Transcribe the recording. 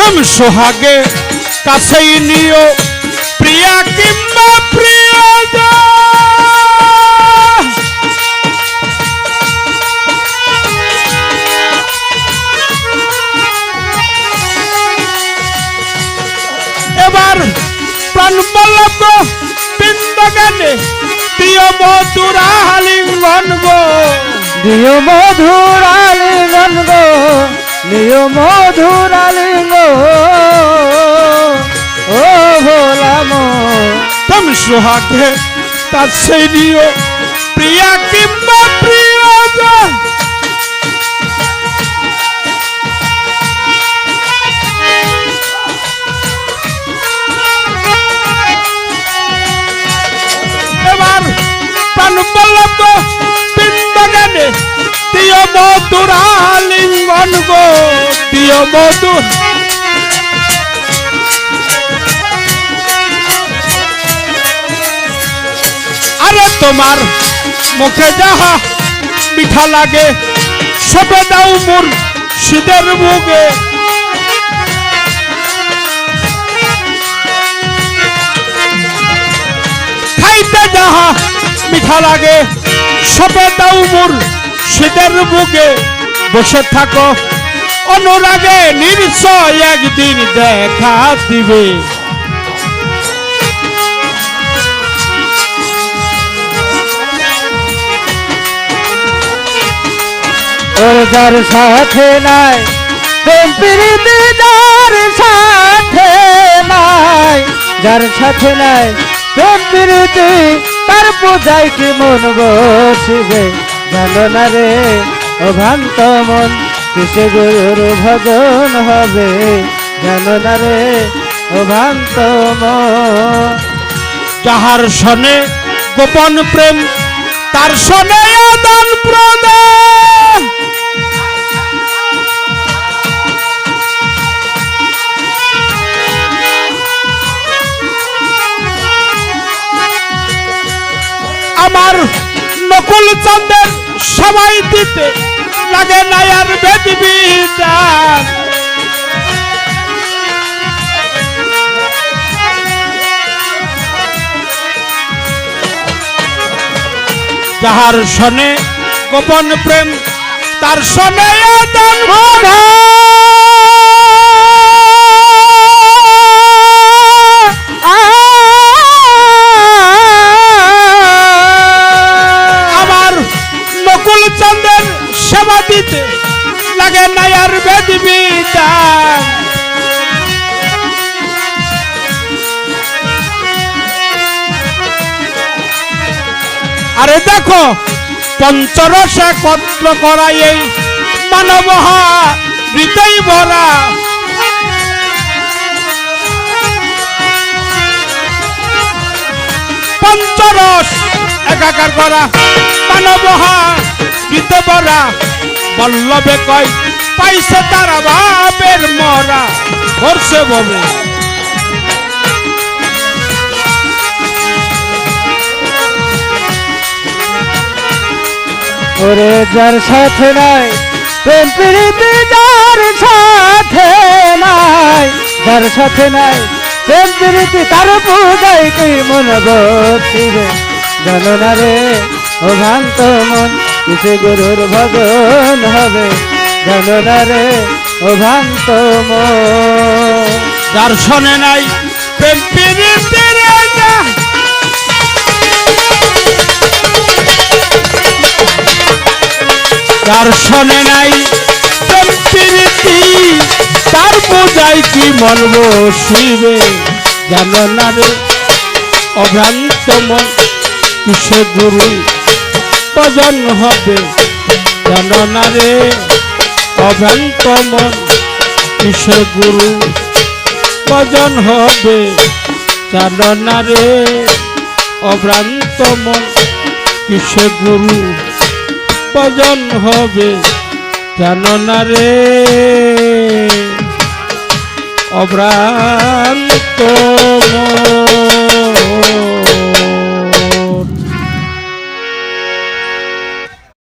প্রেম সোহাগে কাছেই নিও প্রিয়া কিংবা প্রিয়জা এবার প্রাণ বল্লভ বৃন্দাবনে দিও মধুর আলিঙ্গন গো দিও মধুর আলিঙ্গন গো দিও মধুর আলিঙ্গন ও ভোলাম প্রেম সোহাগে কাছেই নিও প্রিয়া কিংবা প্রিয়জা এবার প্রাণ বল্লভ বৃন্দাবনে দিও মধুর আলিঙ্গন গো দিও মধুর আরে তোমার মুখে যাহা মিঠা লাগে সবে দাও মোর শীতের মুখে খাইতে যাহা মিঠা লাগে সবে দাও মোর শীতের বুকে বসে থাকো অনুরাগে নিশ্চয় একদিন দেখা দিবে ওর যার সাথে নাই প্রেম প্রীতি যার সাথে নাই যার সাথে নাই প্রেম প্রীতি তার পূজায় কি মন বসিবে জানো না রে ও ভ্রান্ত মন কিসে গুরুর ভজন হবে জানো না রে ও ভ্রান্ত মন যাহার সনে গোপন প্রেম তার সনে আদান প্রদান আমার নকুল চন্দ্রের সবাই দিতে লাগে না আর বেদ বিধান যাহার সনে গোপন প্রেম তার সনে আদান প্রদান চন্দ্রের সেবা দিতে লাগে না আর বেদ বিধান আরে দেখো পঞ্চরস একত্র করা এই মানব হৃদয় ভরা পঞ্চরস একাকার করা মানব হৃদয় ভরা বল্লভে কয় পাইছে তারা ভাবের মরা করছে বলে ওরে যার সাথে নাই প্রেম প্রীতি যার সাথে নাই যার সাথে নাই প্রেম প্রীতি তার পূজায় কি মন বসিবে জানো না রে ও ভ্রান্ত মন কিসে গুরুর ভজন হবে জানো না রে ও ভ্রান্ত মন যার শোনে নাই প্রেম প্রীতির যার শোনে নাই প্রেম প্রীতি তার পূজায় কি মন বসিবে জানো না রে অভ্রান্ত মন কিসে গুরু ভজন হবে জানো না রে অভ্রান্ত মন কিসে গুরু ভজন হবে জানো না রে অভ্রান্ত মন কিসে গুরু ভজন হবে জানো না রে অভ্রান্ত মন।